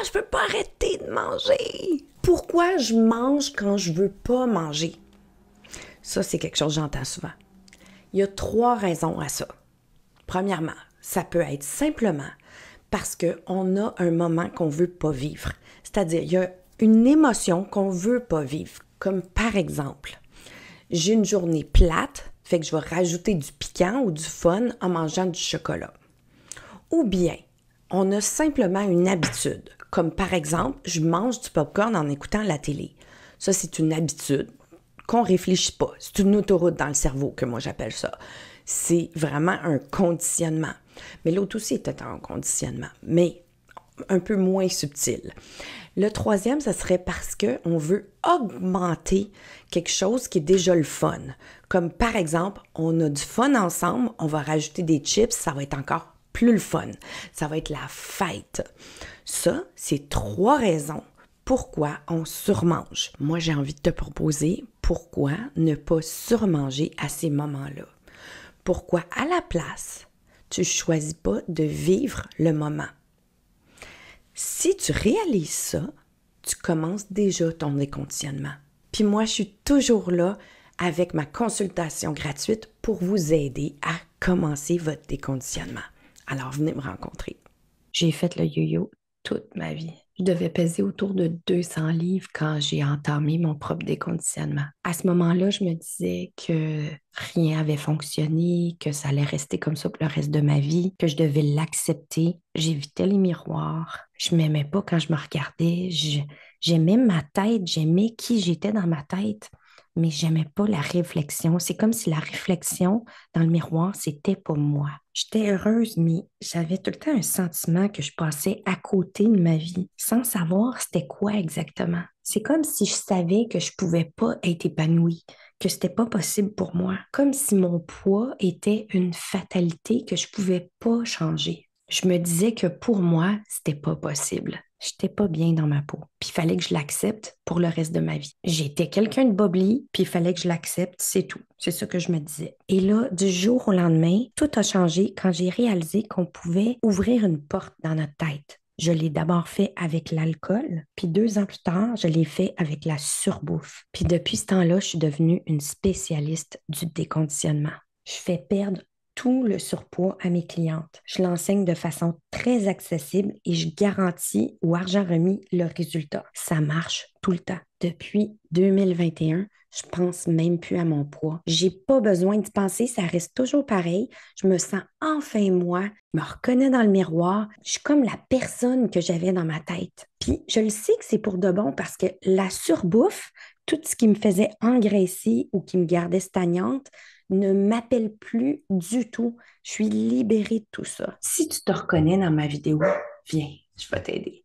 je peux pas arrêter de manger? Pourquoi je mange quand je veux pas manger? Ça, c'est quelque chose que j'entends souvent. Il y a 3 raisons à ça. Premièrement, ça peut être simplement parce qu'on a un moment qu'on veut pas vivre. C'est-à-dire, il y a une émotion qu'on veut pas vivre. Comme par exemple, j'ai une journée plate, fait que je vais rajouter du piquant ou du fun en mangeant du chocolat. Ou bien, on a simplement une habitude, comme par exemple, je mange du popcorn en écoutant la télé. Ça, c'est une habitude qu'on ne réfléchit pas. C'est une autoroute dans le cerveau que moi j'appelle ça. C'est vraiment un conditionnement. Mais l'autre aussi était un conditionnement, mais un peu moins subtil. Le troisième, ce serait parce qu'on veut augmenter quelque chose qui est déjà le fun. Comme par exemple, on a du fun ensemble, on va rajouter des chips, ça va être encore plus le fun. Ça va être la fête. Ça, c'est 3 raisons pourquoi on surmange. Moi, j'ai envie de te proposer pourquoi ne pas surmanger à ces moments-là. Pourquoi, à la place, tu ne choisis pas de vivre le moment. Si tu réalises ça, tu commences déjà ton déconditionnement. Puis moi, je suis toujours là avec ma consultation gratuite pour vous aider à commencer votre déconditionnement. Alors, venez me rencontrer. J'ai fait le yo-yo toute ma vie. Je devais peser autour de 200 livres quand j'ai entamé mon propre déconditionnement. À ce moment-là, je me disais que rien avait fonctionné, que ça allait rester comme ça pour le reste de ma vie, que je devais l'accepter. J'évitais les miroirs. Je m'aimais pas quand je me regardais. J'aimais ma tête, j'aimais qui j'étais dans ma tête, mais j'aimais pas la réflexion. C'est comme si la réflexion dans le miroir, c'était pas moi. J'étais heureuse, mais j'avais tout le temps un sentiment que je passais à côté de ma vie, sans savoir c'était quoi exactement. C'est comme si je savais que je pouvais pas être épanouie, que c'était pas possible pour moi, comme si mon poids était une fatalité que je pouvais pas changer. Je me disais que pour moi, c'était pas possible. J'étais pas bien dans ma peau. Puis il fallait que je l'accepte pour le reste de ma vie. J'étais quelqu'un de bobli, puis il fallait que je l'accepte, c'est tout. C'est ça que je me disais. Et là, du jour au lendemain, tout a changé quand j'ai réalisé qu'on pouvait ouvrir une porte dans notre tête. Je l'ai d'abord fait avec l'alcool, puis 2 ans plus tard, je l'ai fait avec la surbouffe. Puis depuis ce temps-là, je suis devenue une spécialiste du déconditionnement. Je fais perdre tout le surpoids à mes clientes. Je l'enseigne de façon très accessible et je garantis au argent remis le résultat. Ça marche tout le temps. Depuis 2021, je pense même plus à mon poids. J'ai pas besoin d'y penser, ça reste toujours pareil. Je me sens enfin moi, je me reconnais dans le miroir. Je suis comme la personne que j'avais dans ma tête. Puis je le sais que c'est pour de bon parce que la surbouffe, tout ce qui me faisait engraisser ou qui me gardait stagnante, ne m'appelle plus du tout. Je suis libérée de tout ça. Si tu te reconnais dans ma vidéo, viens, je vais t'aider.